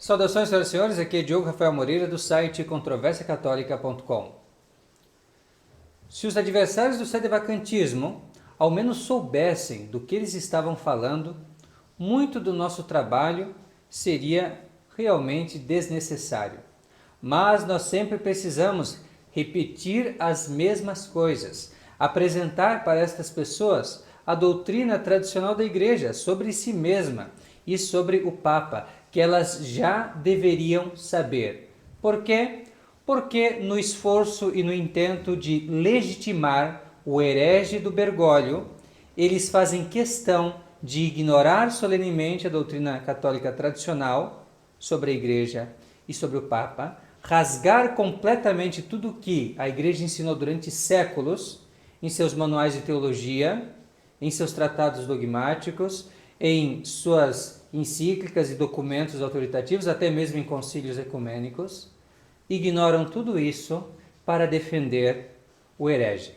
Saudações, senhoras e senhores, aqui é Diogo Rafael Moreira do site controversiacatólica.com. Se os adversários do sedevacantismo ao menos soubessem do que eles estavam falando, muito do nosso trabalho seria realmente desnecessário. Mas nós sempre precisamos repetir as mesmas coisas, apresentar para estas pessoas a doutrina tradicional da Igreja sobre si mesma e sobre o Papa, que elas já deveriam saber. Por quê? Porque no esforço e no intento de legitimar o herege do Bergoglio, eles fazem questão de ignorar solenemente a doutrina católica tradicional sobre a Igreja e sobre o Papa, rasgar completamente tudo o que a Igreja ensinou durante séculos em seus manuais de teologia, em seus tratados dogmáticos, em suas encíclicas e documentos autoritativos, até mesmo em concílios ecumênicos, ignoram tudo isso para defender o herege.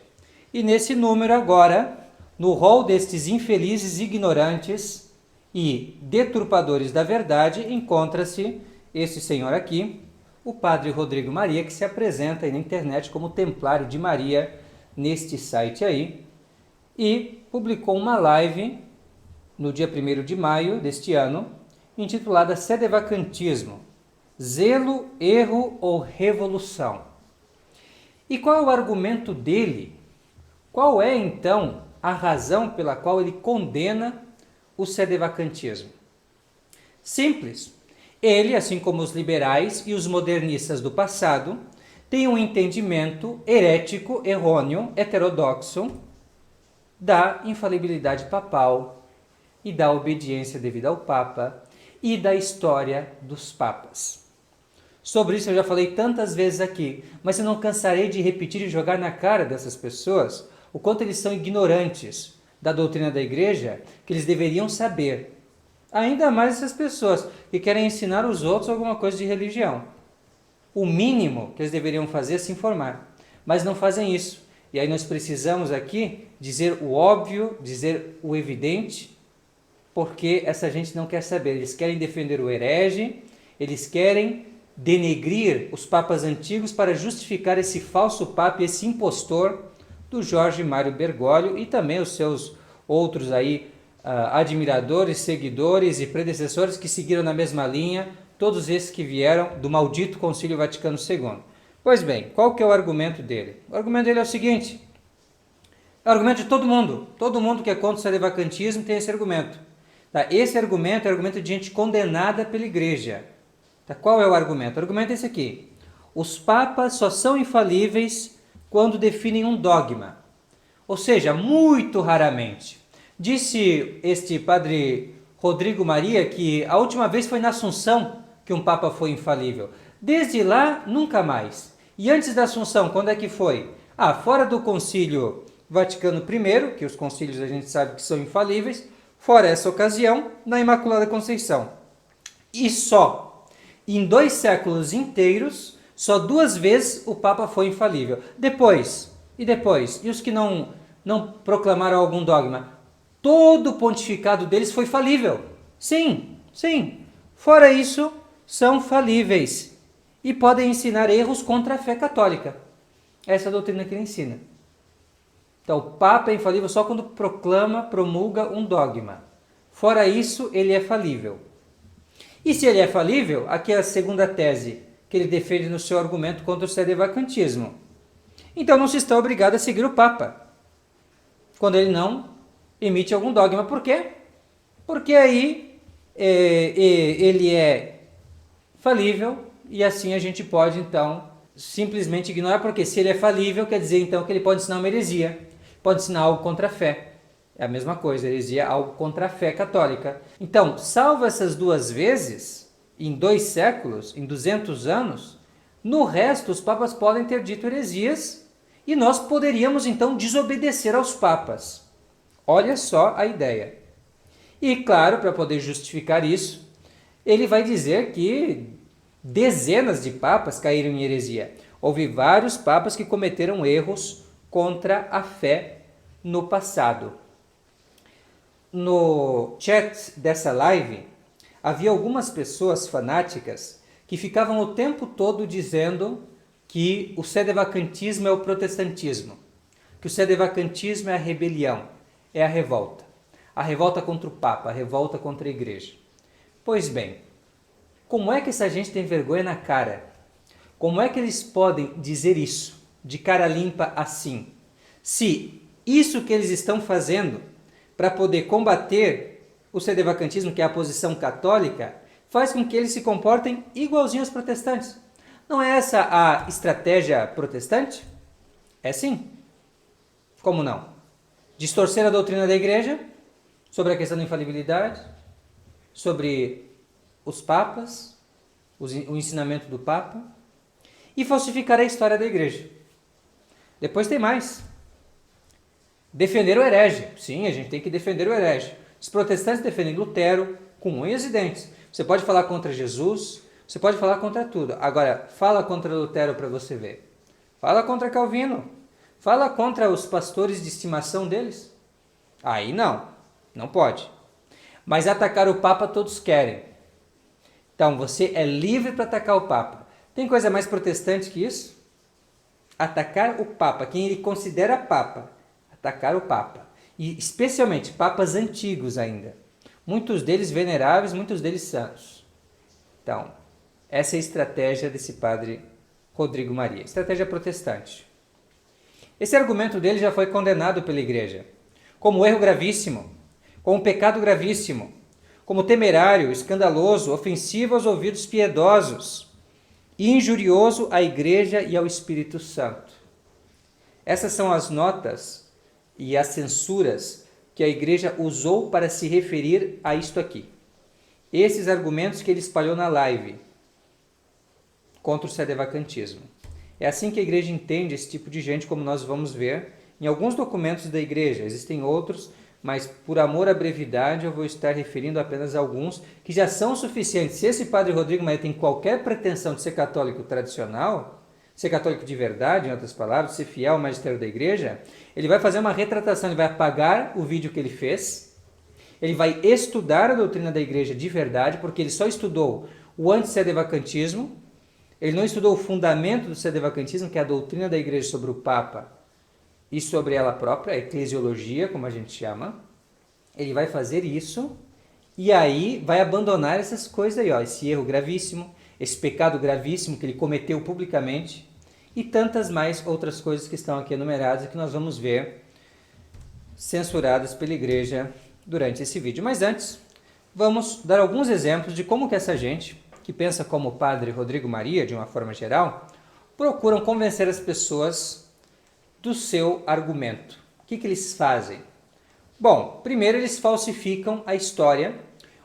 E nesse número agora, no rol destes infelizes ignorantes e deturpadores da verdade, encontra-se este senhor aqui, o padre Rodrigo Maria, que se apresenta aí na internet como Templário de Maria, neste site aí, e publicou uma live no dia 1º de maio deste ano, intitulada Sedevacantismo, Zelo, Erro ou Revolução. E qual é o argumento dele? Qual é, então, a razão pela qual ele condena o sedevacantismo? Simples. Ele, assim como os liberais e os modernistas do passado, tem um entendimento herético, errôneo, heterodoxo da infalibilidade papal e da obediência devida ao Papa e da história dos papas. Sobre isso eu já falei tantas vezes aqui, mas eu não cansarei de repetir e jogar na cara dessas pessoas o quanto eles são ignorantes da doutrina da Igreja, que eles deveriam saber. Ainda mais essas pessoas que querem ensinar os outros alguma coisa de religião. O mínimo que eles deveriam fazer é se informar, mas não fazem isso. E aí nós precisamos aqui dizer o óbvio, dizer o evidente, porque essa gente não quer saber. Eles querem defender o herege, eles querem denegrir os papas antigos para justificar esse falso papa, esse impostor do Jorge Mário Bergoglio e também os seus outros aí admiradores, seguidores e predecessores que seguiram na mesma linha, todos esses que vieram do maldito Concílio Vaticano II. Pois bem, qual que é o argumento dele? O argumento dele é o seguinte, é o argumento de todo mundo que é contra o sedevacantismo tem esse argumento. Tá? Esse argumento é o argumento de gente condenada pela Igreja. Tá? Qual é o argumento? O argumento é esse aqui. Os papas só são infalíveis quando definem um dogma. Ou seja, muito raramente. Disse este padre Rodrigo Maria que a última vez foi na Assunção que um papa foi infalível. Desde lá, nunca mais. E antes da Assunção, quando é que foi? Fora do Concílio Vaticano I, que os concílios a gente sabe que são infalíveis, fora essa ocasião, na Imaculada Conceição. E só, em 2 séculos inteiros, só 2 vezes o Papa foi infalível. Depois? E os que não proclamaram algum dogma? Todo o pontificado deles foi falível. Sim. Fora isso, são falíveis. E podem ensinar erros contra a fé católica. Essa é a doutrina que ele ensina. Então, o Papa é infalível só quando promulga um dogma. Fora isso, ele é falível. E se ele é falível, aqui é a segunda tese que ele defende no seu argumento contra o sedevacantismo. Então, não se está obrigado a seguir o Papa quando ele não emite algum dogma. Por quê? Porque aí ele é falível e assim a gente pode, então, simplesmente ignorar, porque se ele é falível, quer dizer, então, que ele pode ensinar uma heresia, pode ensinar algo contra a fé. É a mesma coisa, heresia é algo contra a fé católica. Então, salvo essas 2 vezes, em 2 séculos, em 200 anos, no resto os papas podem ter dito heresias e nós poderíamos, então, desobedecer aos papas. Olha só a ideia. E, claro, para poder justificar isso, ele vai dizer que dezenas de papas caíram em heresia. Houve vários papas que cometeram erros contra a fé no passado. No chat dessa live, havia algumas pessoas fanáticas que ficavam o tempo todo dizendo que o sedevacantismo é o protestantismo, que o sedevacantismo é a rebelião, é a revolta contra o Papa, a revolta contra a Igreja. Pois bem, como é que essa gente tem vergonha na cara? Como é que eles podem dizer isso, de cara limpa assim? Se isso que eles estão fazendo para poder combater o sedevacantismo, que é a posição católica, faz com que eles se comportem igualzinho aos protestantes. Não é essa a estratégia protestante? É sim. Como não? Distorcer a doutrina da Igreja sobre a questão da infalibilidade, sobre os papas, o ensinamento do Papa, e falsificar a história da Igreja. Depois tem mais. Defender o herege. Sim, a gente tem que defender o herege. Os protestantes defendem Lutero com unhas e dentes. Você pode falar contra Jesus, você pode falar contra tudo. Agora, fala contra Lutero para você ver. Fala contra Calvino. Fala contra os pastores de estimação deles. Aí não pode. Mas atacar o Papa todos querem. Então, você é livre para atacar o Papa. Tem coisa mais protestante que isso? Atacar o Papa, quem ele considera Papa. Atacar o Papa. E especialmente papas antigos ainda. Muitos deles veneráveis, muitos deles santos. Então, essa é a estratégia desse padre Rodrigo Maria. Estratégia protestante. Esse argumento dele já foi condenado pela Igreja como erro gravíssimo, como pecado gravíssimo, como temerário, escandaloso, ofensivo aos ouvidos piedosos e injurioso à Igreja e ao Espírito Santo. Essas são as notas e as censuras que a Igreja usou para se referir a isto aqui. Esses argumentos que ele espalhou na live contra o sedevacantismo. É assim que a Igreja entende esse tipo de gente, como nós vamos ver em alguns documentos da Igreja. Existem outros, mas por amor à brevidade eu vou estar referindo apenas a alguns que já são suficientes. Se esse padre Rodrigo Maria tem qualquer pretensão de ser católico tradicional, ser católico de verdade, em outras palavras, ser fiel ao magistério da Igreja, ele vai fazer uma retratação, ele vai apagar o vídeo que ele fez, ele vai estudar a doutrina da Igreja de verdade, porque ele só estudou o antissedevacantismo, ele não estudou o fundamento do sedevacantismo, que é a doutrina da Igreja sobre o Papa e sobre ela própria, a eclesiologia, como a gente chama. Ele vai fazer isso e aí vai abandonar essas coisas aí, esse erro gravíssimo, esse pecado gravíssimo que ele cometeu publicamente e tantas mais outras coisas que estão aqui enumeradas e que nós vamos ver censuradas pela Igreja durante esse vídeo. Mas antes, vamos dar alguns exemplos de como que essa gente, que pensa como o padre Rodrigo Maria, de uma forma geral, procuram convencer as pessoas do seu argumento. O que eles fazem? Bom, primeiro eles falsificam a história,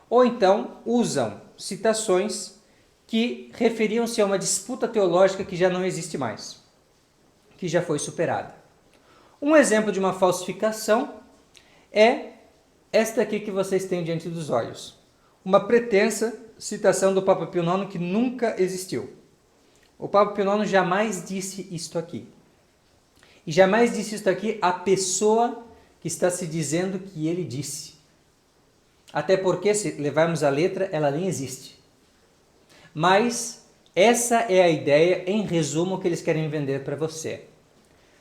ou então usam citações que referiam-se a uma disputa teológica que já não existe mais, que já foi superada. Um exemplo de uma falsificação é esta aqui que vocês têm diante dos olhos. Uma pretensa citação do Papa Pio IX que nunca existiu. O Papa Pio IX jamais disse isto aqui. E jamais disse isto aqui a pessoa que está se dizendo que ele disse. Até porque, se levarmos a letra, ela nem existe. Mas essa é a ideia, em resumo, que eles querem vender para você.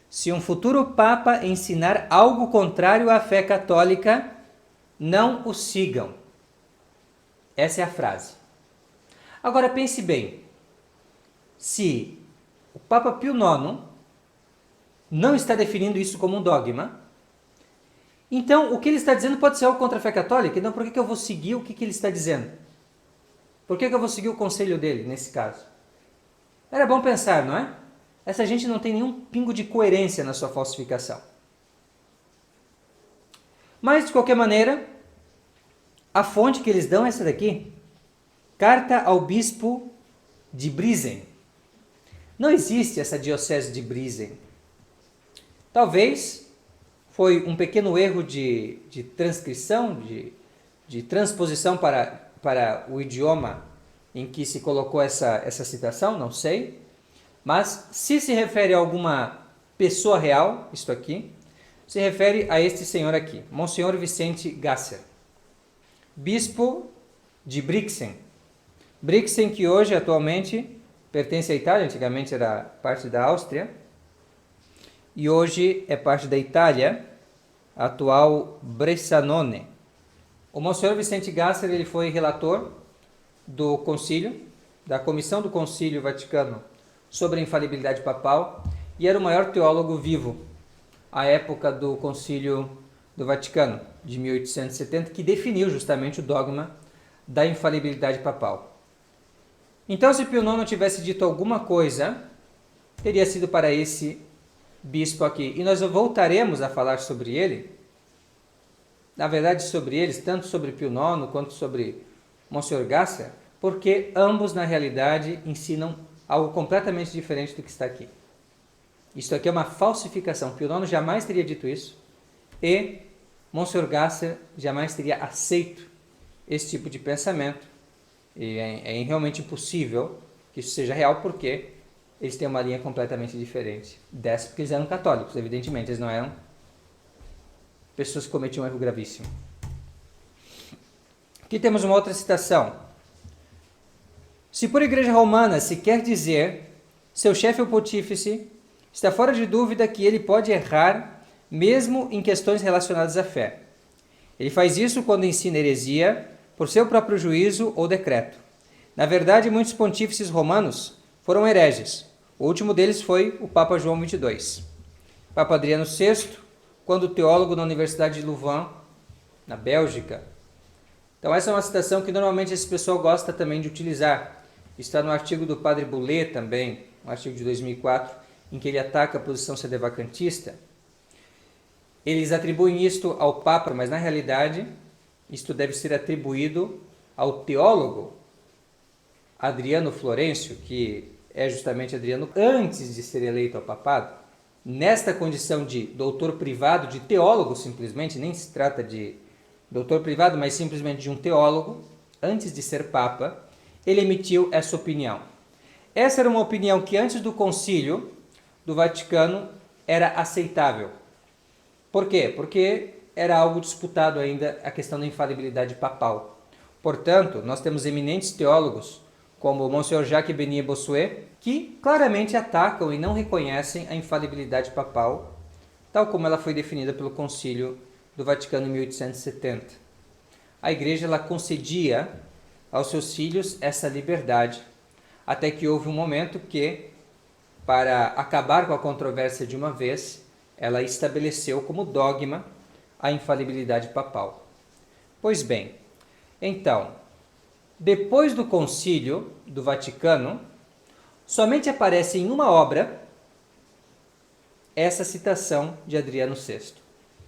Se um futuro Papa ensinar algo contrário à fé católica, não o sigam. Essa é a frase. Agora pense bem, se o Papa Pio IX não está definindo isso como um dogma, então o que ele está dizendo pode ser algo contra a fé católica, então por que eu vou seguir o que ele está dizendo? Por que eu vou seguir o conselho dele nesse caso? Era bom pensar, não é? Essa gente não tem nenhum pingo de coerência na sua falsificação. Mas, de qualquer maneira, a fonte que eles dão é essa daqui. Carta ao Bispo de Brisen. Não existe essa diocese de Brisen. Talvez foi um pequeno erro de transcrição, de transposição para o idioma em que se colocou essa citação, não sei. Mas se refere a alguma pessoa real, isto aqui, se refere a este senhor aqui, Monsenhor Vicente Gasser, bispo de Brixen. Brixen, que hoje, atualmente, pertence à Itália, antigamente era parte da Áustria, e hoje é parte da Itália, a atual Bressanone. O Monsenhor Vicente Gasser, ele foi relator do concílio, da Comissão do Concílio Vaticano sobre a Infalibilidade Papal, e era o maior teólogo vivo à época do Concílio do Vaticano, de 1870, que definiu justamente o dogma da infalibilidade papal. Então, se Pio IX tivesse dito alguma coisa, teria sido para esse bispo aqui. E nós voltaremos a falar sobre ele, na verdade sobre eles, tanto sobre Pio IX quanto sobre Monsenhor Gasser, porque ambos, na realidade, ensinam algo completamente diferente do que está aqui. Isto aqui é uma falsificação. Pio IX jamais teria dito isso e Monsenhor Gasser jamais teria aceito esse tipo de pensamento. E é realmente impossível que isso seja real, porque eles têm uma linha completamente diferente dessa, porque eles eram católicos, evidentemente, eles não eram pessoas que cometiam um erro gravíssimo. Aqui temos uma outra citação. Se por Igreja Romana se quer dizer, seu chefe ou pontífice está fora de dúvida que ele pode errar mesmo em questões relacionadas à fé. Ele faz isso quando ensina heresia por seu próprio juízo ou decreto. Na verdade, muitos pontífices romanos foram hereges. O último deles foi o Papa João XXII. Papa Adriano VI, quando teólogo na Universidade de Louvain, na Bélgica. Então essa é uma citação que normalmente esse pessoal gosta também de utilizar. Está no artigo do Padre Boulet também, um artigo de 2004, em que ele ataca a posição sedevacantista. Eles atribuem isto ao Papa, mas na realidade isto deve ser atribuído ao teólogo Adriano Florencio, que é justamente Adriano antes de ser eleito ao papado. Nesta condição de doutor privado, de teólogo simplesmente, nem se trata de doutor privado, mas simplesmente de um teólogo, antes de ser papa, ele emitiu essa opinião. Essa era uma opinião que antes do concílio do Vaticano era aceitável. Por quê? Porque era algo disputado ainda a questão da infalibilidade papal. Portanto, nós temos eminentes teólogos, como o Monsenhor Jacques Benet Bossuet, que claramente atacam e não reconhecem a infalibilidade papal, tal como ela foi definida pelo Concílio do Vaticano em 1870. A Igreja ela concedia aos seus filhos essa liberdade, até que houve um momento que, para acabar com a controvérsia de uma vez, ela estabeleceu como dogma a infalibilidade papal. Pois bem, então, depois do Concílio do Vaticano, somente aparece em uma obra essa citação de Adriano VI.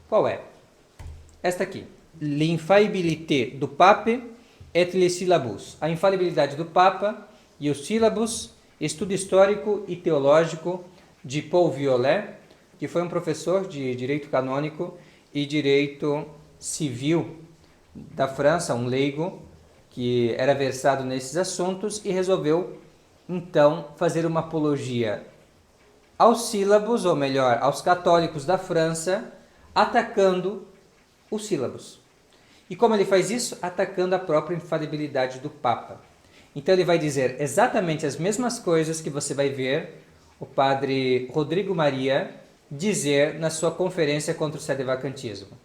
Qual é? Esta aqui. L'infaillibilité du pape et les syllabus. A infalibilidade do Papa e os sílabus, estudo histórico e teológico de Paul Viollet, que foi um professor de direito canônico e direito civil da França, um leigo que era versado nesses assuntos e resolveu então fazer uma apologia aos sílabos, ou melhor, aos católicos da França, atacando os sílabos. E como ele faz isso? Atacando a própria infalibilidade do Papa. Então ele vai dizer exatamente as mesmas coisas que você vai ver o padre Rodrigo Maria dizer na sua conferência contra o sedevacantismo.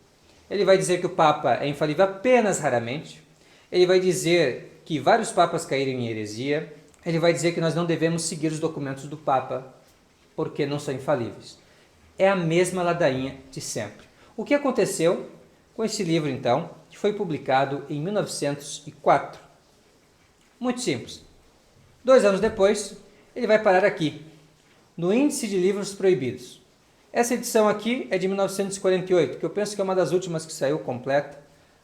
Ele vai dizer que o Papa é infalível apenas raramente. Ele vai dizer que vários papas caíram em heresia. Ele vai dizer que nós não devemos seguir os documentos do Papa porque não são infalíveis. É a mesma ladainha de sempre. O que aconteceu com esse livro, então, que foi publicado em 1904? Muito simples. 2 anos depois, ele vai parar aqui, no Índice de Livros Proibidos. Essa edição aqui é de 1948, que eu penso que é uma das últimas que saiu completa,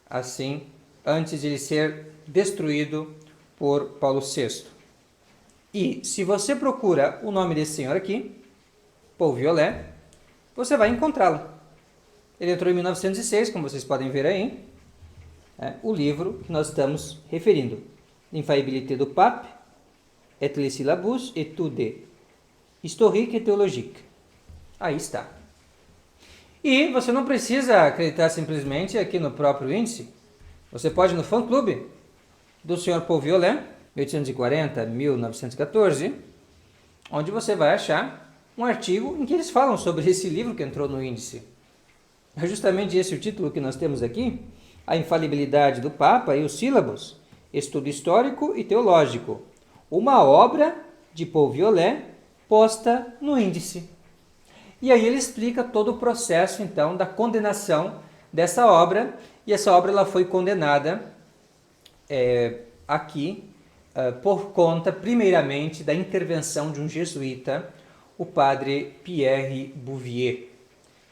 assim, antes de ele ser destruído por Paulo VI. E se você procura o nome desse senhor aqui, Paul Viollet, você vai encontrá-lo. Ele entrou em 1906, como vocês podem ver aí, o livro que nós estamos referindo. L'infaillibilité du pape, et les syllabus, études historiques et théologiques. Aí está. E você não precisa acreditar simplesmente aqui no próprio índice. Você pode ir no fã-clube do Sr. Paul Viollet, 1840-1914, onde você vai achar um artigo em que eles falam sobre esse livro que entrou no índice. É justamente esse o título que nós temos aqui, A Infalibilidade do Papa e os Sílabos, Estudo Histórico e Teológico, uma obra de Paul Viollet posta no índice. E aí ele explica todo o processo, então, da condenação dessa obra, e essa obra ela foi condenada aqui por conta, primeiramente, da intervenção de um jesuíta, o padre Pierre Bouvier.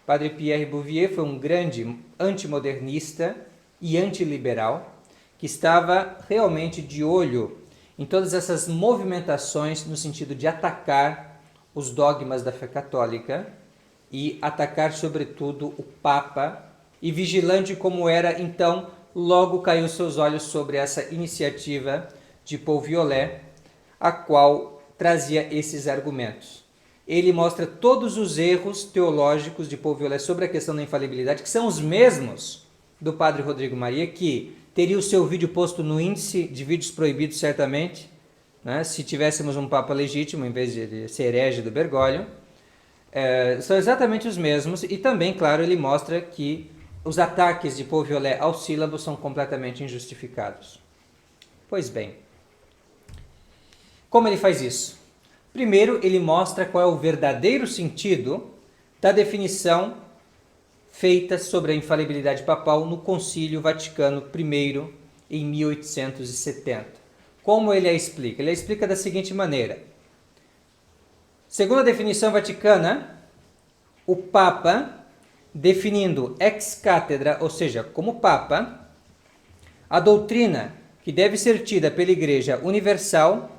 O padre Pierre Bouvier foi um grande antimodernista e antiliberal, que estava realmente de olho em todas essas movimentações no sentido de atacar os dogmas da fé católica e atacar, sobretudo, o Papa, e vigilante como era, então, logo caiu seus olhos sobre essa iniciativa de Paul Viollet, a qual trazia esses argumentos. Ele mostra todos os erros teológicos de Paul Viollet sobre a questão da infalibilidade, que são os mesmos do padre Rodrigo Maria, que teria o seu vídeo posto no índice de vídeos proibidos, certamente, né, se tivéssemos um Papa legítimo, em vez de ser herege do Bergoglio. São exatamente os mesmos, e também, claro, ele mostra que os ataques de Paul Viollet aos sílabos são completamente injustificados. Pois bem, como ele faz isso? Primeiro, ele mostra qual é o verdadeiro sentido da definição feita sobre a infalibilidade papal no Concílio Vaticano I, em 1870. Como ele a explica? Ele a explica da seguinte maneira. Segundo a definição vaticana, o Papa, definindo ex cátedra, ou seja, como Papa, a doutrina que deve ser tida pela Igreja Universal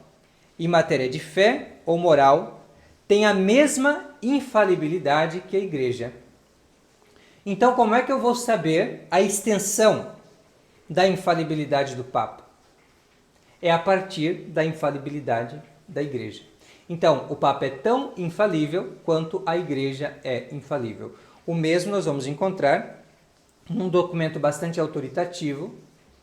em matéria de fé ou moral tem a mesma infalibilidade que a Igreja. Então, como é que eu vou saber a extensão da infalibilidade do Papa? É a partir da infalibilidade da Igreja. Então, o Papa é tão infalível quanto a Igreja é infalível. O mesmo nós vamos encontrar num documento bastante autoritativo,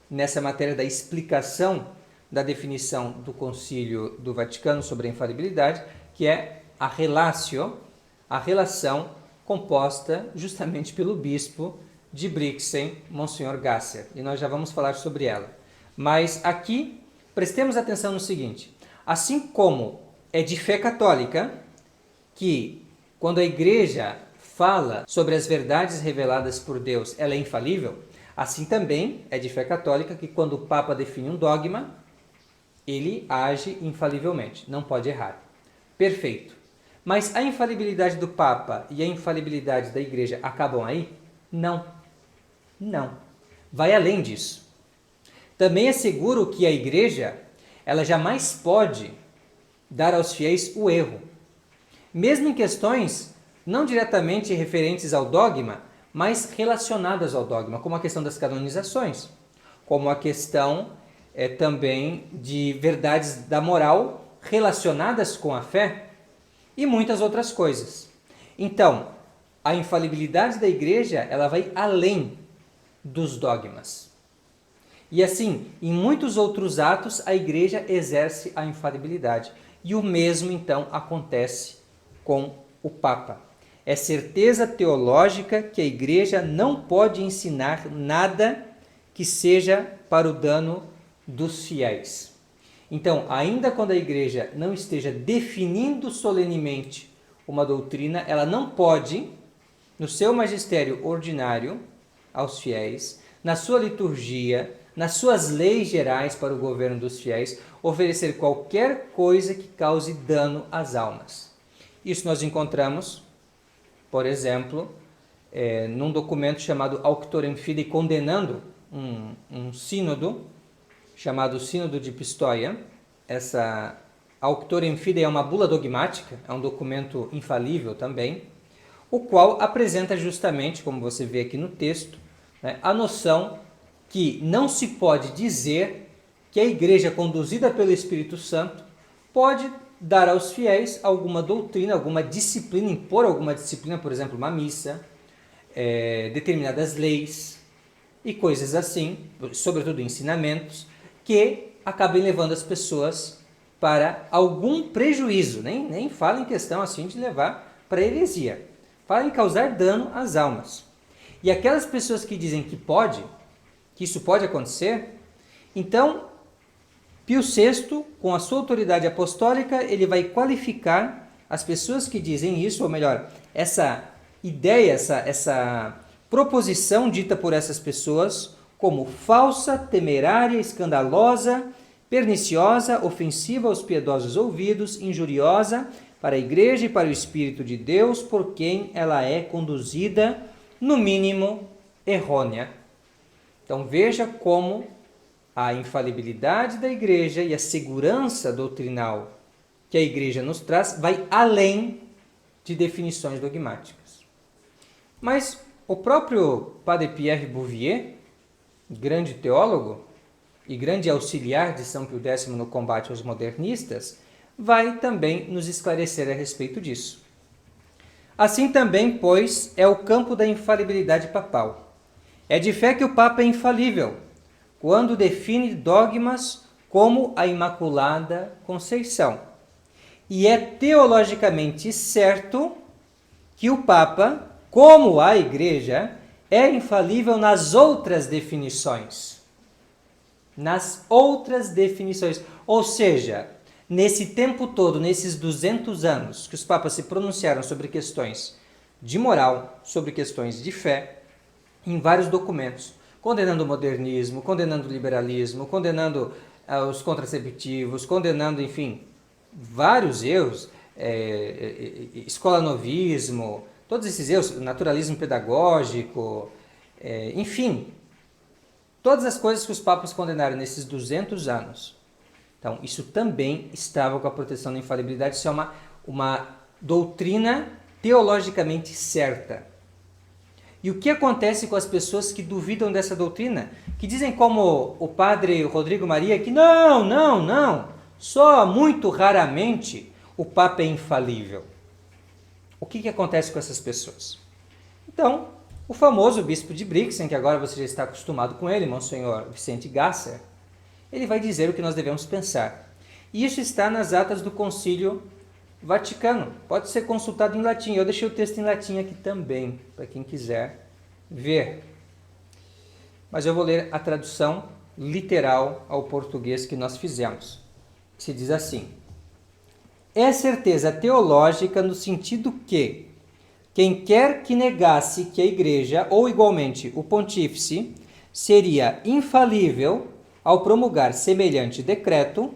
nessa matéria da explicação da definição do Concílio do Vaticano sobre a infalibilidade, que é a Relatio, a relação composta justamente pelo bispo de Brixen, Monsenhor Gasser. E nós já vamos falar sobre ela. Mas aqui, prestemos atenção no seguinte. Assim como é de fé católica que, quando a Igreja fala sobre as verdades reveladas por Deus, ela é infalível, assim também é de fé católica que, quando o Papa define um dogma, ele age infalivelmente, não pode errar. Perfeito. Mas a infalibilidade do Papa e a infalibilidade da Igreja acabam aí? Não. Não. Vai além disso. Também é seguro que a Igreja, ela jamais pode dar aos fiéis o erro. Mesmo em questões não diretamente referentes ao dogma, mas relacionadas ao dogma, como a questão das canonizações, como a questão também de verdades da moral relacionadas com a fé, e muitas outras coisas. Então, a infalibilidade da Igreja, ela vai além dos dogmas. E assim, em muitos outros atos, a Igreja exerce a infalibilidade. E o mesmo, então, acontece com o Papa. É certeza teológica que a Igreja não pode ensinar nada que seja para o dano dos fiéis. Então, ainda quando a Igreja não esteja definindo solenemente uma doutrina, ela não pode, no seu magistério ordinário aos fiéis, na sua liturgia, nas suas leis gerais para o governo dos fiéis, oferecer qualquer coisa que cause dano às almas. Isso nós encontramos, por exemplo, num documento chamado Auctorem Fidei, condenando um sínodo, chamado Sínodo de Pistoia. Essa Auctorem Fidei é uma bula dogmática, é um documento infalível também, o qual apresenta justamente, como você vê aqui no texto, né, a noção que não se pode dizer que a Igreja conduzida pelo Espírito Santo pode dar aos fiéis alguma doutrina, alguma disciplina, impor alguma disciplina, por exemplo, uma missa, determinadas leis e coisas assim, sobretudo ensinamentos, que acabem levando as pessoas para algum prejuízo. Nem fala em questão assim de levar para heresia. Fala em causar dano às almas. E aquelas pessoas que dizem que isso pode acontecer, então Pio VI, com a sua autoridade apostólica, ele vai qualificar as pessoas que dizem isso, ou melhor, essa ideia, essa proposição dita por essas pessoas como falsa, temerária, escandalosa, perniciosa, ofensiva aos piedosos ouvidos, injuriosa para a igreja e para o Espírito de Deus, por quem ela é conduzida, no mínimo, errônea. Então veja como a infalibilidade da igreja e a segurança doutrinal que a igreja nos traz vai além de definições dogmáticas. Mas o próprio Padre Pierre Bouvier, grande teólogo e grande auxiliar de São Pio X no combate aos modernistas, vai também nos esclarecer a respeito disso. Assim também, pois, é o campo da infalibilidade papal. É de fé que o Papa é infalível, quando define dogmas como a Imaculada Conceição. E é teologicamente certo que o Papa, como a Igreja, é infalível nas outras definições. Nas outras definições. Ou seja, nesse tempo todo, nesses 200 anos que os papas se pronunciaram sobre questões de moral, sobre questões de fé, em vários documentos, condenando o modernismo, condenando o liberalismo, condenando os contraceptivos, condenando, enfim, vários erros, escolanovismo, todos esses erros, naturalismo pedagógico, enfim, todas as coisas que os papas condenaram nesses 200 anos. Então, isso também estava com a proteção da infalibilidade, isso é uma doutrina teologicamente certa. E o que acontece com as pessoas que duvidam dessa doutrina? Que dizem como o padre Rodrigo Maria, que não, só muito raramente o Papa é infalível. O que acontece com essas pessoas? Então, o famoso bispo de Brixen, que agora você já está acostumado com ele, Monsenhor Vicente Gasser, ele vai dizer o que nós devemos pensar. E isso está nas atas do Concílio Vaticano. Pode ser consultado em latim. Eu deixei o texto em latim aqui também, para quem quiser ver. Mas eu vou ler a tradução literal ao português que nós fizemos. Se diz assim: é certeza teológica no sentido que quem quer que negasse que a Igreja, ou igualmente o Pontífice, seria infalível ao promulgar semelhante decreto,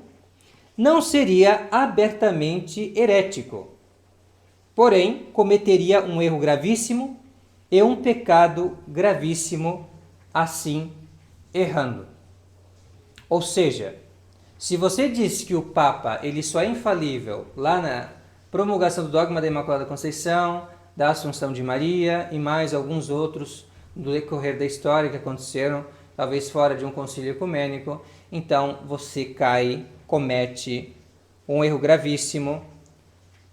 não seria abertamente herético, porém cometeria um erro gravíssimo e um pecado gravíssimo, assim errando. Ou seja, se você diz que o Papa ele só é infalível lá na promulgação do dogma da Imaculada Conceição, da Assunção de Maria e mais alguns outros do decorrer da história que aconteceram, talvez fora de um concílio ecumênico, então você comete um erro gravíssimo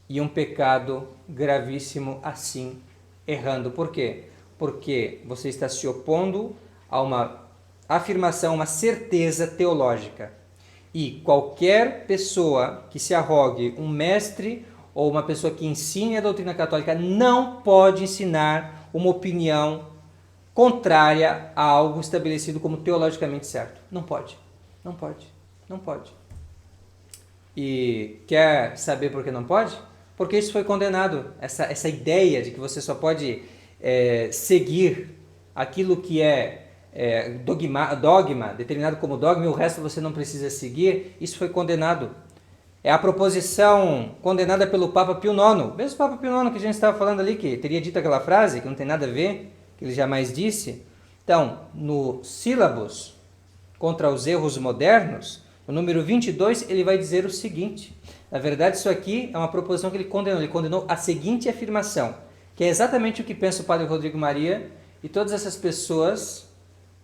e um pecado gravíssimo, assim errando. Por quê? Porque você está se opondo a uma afirmação, uma certeza teológica. E qualquer pessoa que se arrogue um mestre ou uma pessoa que ensine a doutrina católica não pode ensinar uma opinião contrária a algo estabelecido como teologicamente certo. Não pode. E quer saber por que não pode? Porque isso foi condenado. Essa ideia de que você só pode seguir aquilo que dogma, determinado como dogma, e o resto você não precisa seguir, isso foi condenado. É a proposição condenada pelo Papa Pio IX, mesmo Papa Pio IX que a gente estava falando ali, que teria dito aquela frase, que não tem nada a ver, que ele jamais disse. Então, no Sílabus contra os erros modernos, o número 22, ele vai dizer o seguinte. Na verdade, isso aqui é uma proposição que ele condenou a seguinte afirmação, que é exatamente o que pensa o padre Rodrigo Maria e todas essas pessoas,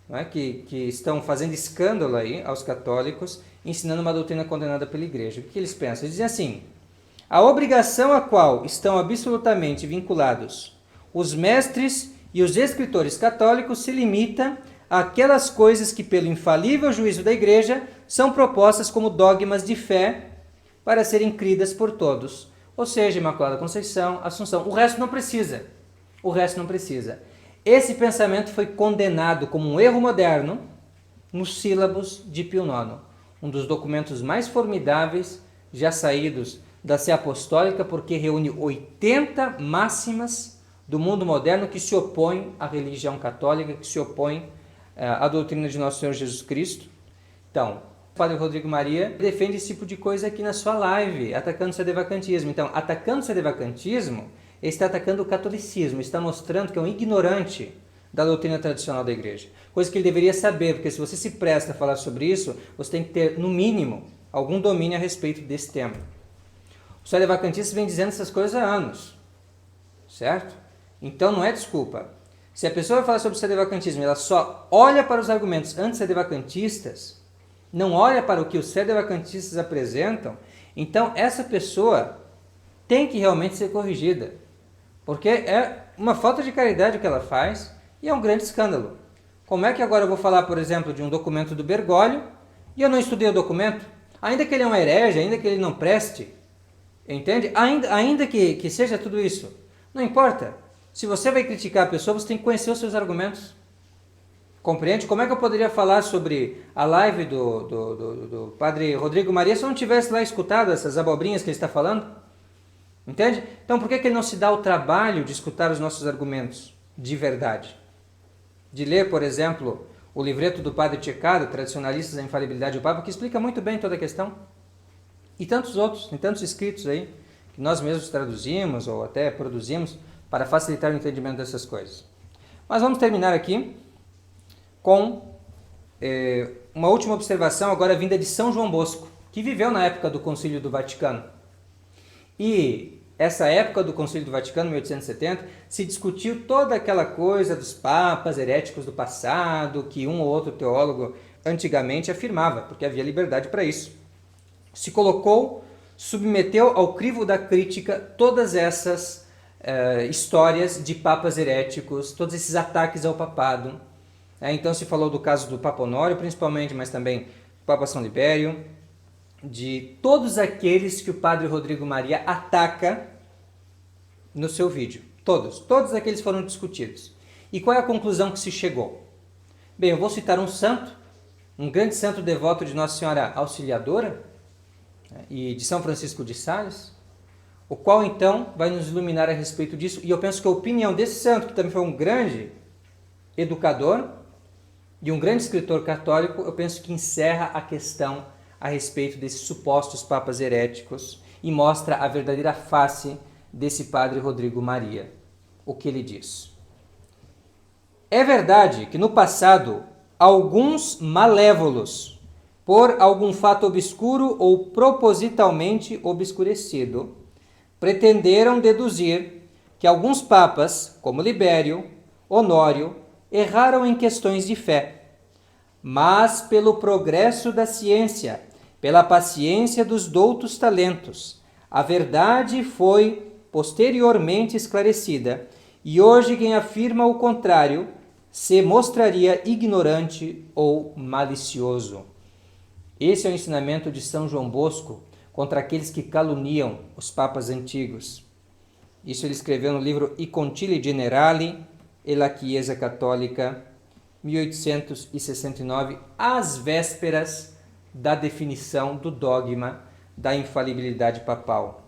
né, que estão fazendo escândalo aí aos católicos, ensinando uma doutrina condenada pela Igreja. O que eles pensam? Eles dizem assim: a obrigação a qual estão absolutamente vinculados os mestres e os escritores católicos se limita àquelas coisas que, pelo infalível juízo da Igreja, são propostas como dogmas de fé para serem cridas por todos. Ou seja, Imaculada Conceição, Assunção. O resto não precisa. O resto não precisa. Esse pensamento foi condenado como um erro moderno nos sílabos de Pio IX, um dos documentos mais formidáveis já saídos da Sé Apostólica, porque reúne 80 máximas do mundo moderno que se opõem à religião católica, que se opõem à doutrina de Nosso Senhor Jesus Cristo. Então, o Padre Rodrigo Maria defende esse tipo de coisa aqui na sua live, atacando o sedevacantismo. Então, atacando o sedevacantismo, ele está atacando o catolicismo, está mostrando que é um ignorante da doutrina tradicional da igreja. Coisa que ele deveria saber, porque se você se presta a falar sobre isso, você tem que ter, no mínimo, algum domínio a respeito desse tema. Os sedevacantistas vêm dizendo essas coisas há anos, certo? Então não é desculpa. Se a pessoa vai falar sobre o sedevacantismo e ela só olha para os argumentos antissedevacantistas, não olha para o que os sedevacantistas apresentam, então essa pessoa tem que realmente ser corrigida. Porque é uma falta de caridade o que ela faz e é um grande escândalo. Como é que agora eu vou falar, por exemplo, de um documento do Bergoglio e eu não estudei o documento? Ainda que ele é um herege, ainda que ele não preste, entende? Ainda que seja tudo isso, não importa. Se você vai criticar a pessoa, você tem que conhecer os seus argumentos. Compreende? Como é que eu poderia falar sobre a live do Padre Rodrigo Maria se eu não tivesse lá escutado essas abobrinhas que ele está falando? Entende? Então por que ele não se dá o trabalho de escutar os nossos argumentos de verdade? De ler, por exemplo, o livreto do Padre Ceccato, Tradicionalistas da Infalibilidade do Papa, que explica muito bem toda a questão. E tantos outros, tem tantos escritos aí, que nós mesmos traduzimos ou até produzimos para facilitar o entendimento dessas coisas. Mas vamos terminar aqui com uma última observação, agora vinda de São João Bosco, que viveu na época do Concílio do Vaticano. E essa época do Concílio do Vaticano, 1870, se discutiu toda aquela coisa dos papas heréticos do passado, que um ou outro teólogo antigamente afirmava, porque havia liberdade para isso. Se colocou, submeteu ao crivo da crítica todas essas histórias de papas heréticos, todos esses ataques ao papado. Então se falou do caso do Papa Honório, principalmente, mas também do Papa São Libério, de todos aqueles que o Padre Rodrigo Maria ataca no seu vídeo. Todos aqueles foram discutidos. E qual é a conclusão que se chegou? Bem, eu vou citar um santo, um grande santo devoto de Nossa Senhora Auxiliadora e de São Francisco de Sales, o qual então vai nos iluminar a respeito disso. E eu penso que a opinião desse santo, que também foi um grande educador e um grande escritor católico, eu penso que encerra a questão a respeito desses supostos papas heréticos e mostra a verdadeira face desse Padre Rodrigo Maria. O que ele diz? É verdade que no passado alguns malévolos, por algum fato obscuro ou propositalmente obscurecido, pretenderam deduzir que alguns papas, como Libério, Honório, erraram em questões de fé, mas pelo progresso da ciência, pela paciência dos doutos talentos, a verdade foi posteriormente esclarecida, e hoje quem afirma o contrário se mostraria ignorante ou malicioso. Esse é o ensinamento de São João Bosco contra aqueles que caluniam os papas antigos. Isso ele escreveu no livro I Concili Generali e la Chiesa Cattolica, 1869, às vésperas da definição do dogma da infalibilidade papal.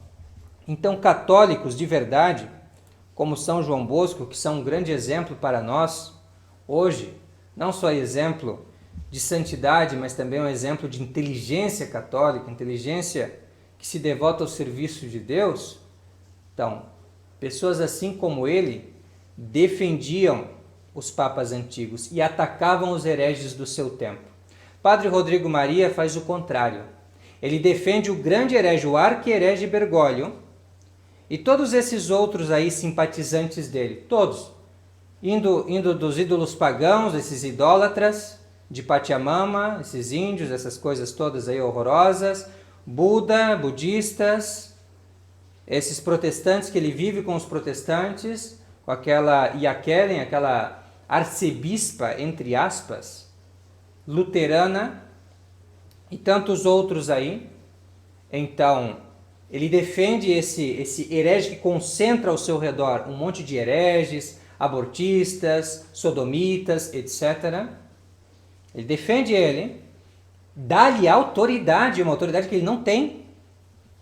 Então, católicos de verdade, como São João Bosco, que são um grande exemplo para nós, hoje, não só exemplo de santidade, mas também um exemplo de inteligência católica, inteligência que se devota ao serviço de Deus. Então, pessoas assim como ele defendiam os papas antigos e atacavam os hereges do seu tempo. Padre Rodrigo Maria faz o contrário. Ele defende o grande herege, o arqui-herege Bergoglio, e todos esses outros aí simpatizantes dele, todos, indo dos ídolos pagãos, esses idólatras de Pachamama, esses índios, essas coisas todas aí horrorosas, Buda, budistas, esses protestantes que ele vive com os protestantes, com aquela Iakellen, aquela arcebispa, entre aspas, luterana, e tantos outros aí. Então, ele defende esse herege que concentra ao seu redor um monte de hereges, abortistas, sodomitas, etc. Ele defende ele, dá-lhe autoridade, uma autoridade que ele não tem.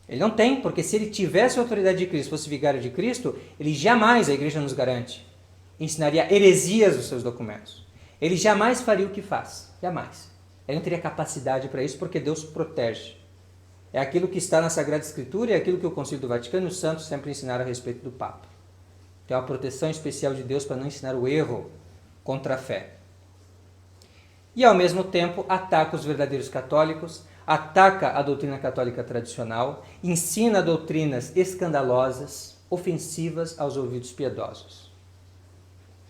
Ele não tem, porque se ele tivesse a autoridade de Cristo, fosse vigário de Cristo, ele jamais, a igreja nos garante, ensinaria heresias nos seus documentos. Ele jamais faria o que faz, jamais. Ele não teria capacidade para isso, porque Deus protege. É aquilo que está na Sagrada Escritura e é aquilo que o Concílio do Vaticano e os santos sempre ensinaram a respeito do Papa. Tem uma proteção especial de Deus para não ensinar o erro contra a fé. E, ao mesmo tempo, ataca os verdadeiros católicos, ataca a doutrina católica tradicional, ensina doutrinas escandalosas, ofensivas aos ouvidos piedosos.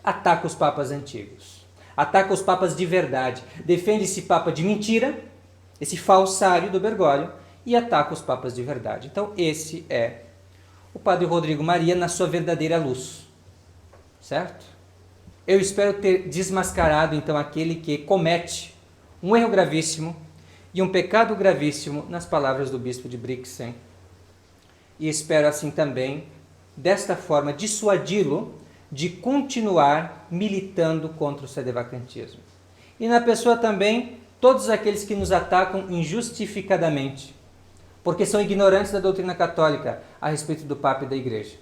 Ataca os papas antigos, ataca os papas de verdade, defende esse papa de mentira, esse falsário do Bergoglio, e ataca os papas de verdade. Então, esse é o Padre Rodrigo Maria na sua verdadeira luz, certo? Eu espero ter desmascarado, então, aquele que comete um erro gravíssimo e um pecado gravíssimo nas palavras do bispo de Brixen. E espero, assim também, desta forma, dissuadi-lo de continuar militando contra o sedevacantismo. E na pessoa também, todos aqueles que nos atacam injustificadamente, porque são ignorantes da doutrina católica a respeito do Papa e da Igreja.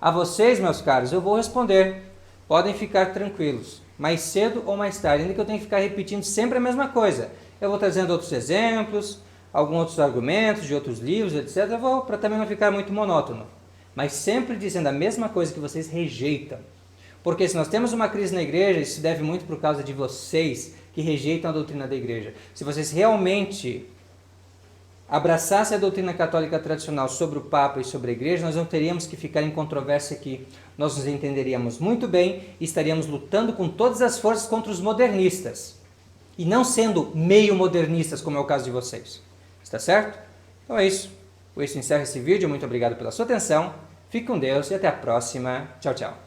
A vocês, meus caros, eu vou responder. Podem ficar tranquilos. Mais cedo ou mais tarde, ainda que eu tenha que ficar repetindo sempre a mesma coisa. Eu vou trazendo outros exemplos, alguns outros argumentos de outros livros, etc. Eu vou, para também não ficar muito monótono. Mas sempre dizendo a mesma coisa que vocês rejeitam. Porque se nós temos uma crise na Igreja, isso se deve muito por causa de vocês que rejeitam a doutrina da Igreja. Se vocês realmente abraçasse a doutrina católica tradicional sobre o Papa e sobre a Igreja, nós não teríamos que ficar em controvérsia aqui. Nós nos entenderíamos muito bem e estaríamos lutando com todas as forças contra os modernistas. E não sendo meio modernistas, como é o caso de vocês. Está certo? Então é isso. Com isso encerro esse vídeo. Muito obrigado pela sua atenção. Fique com Deus e até a próxima. Tchau, tchau.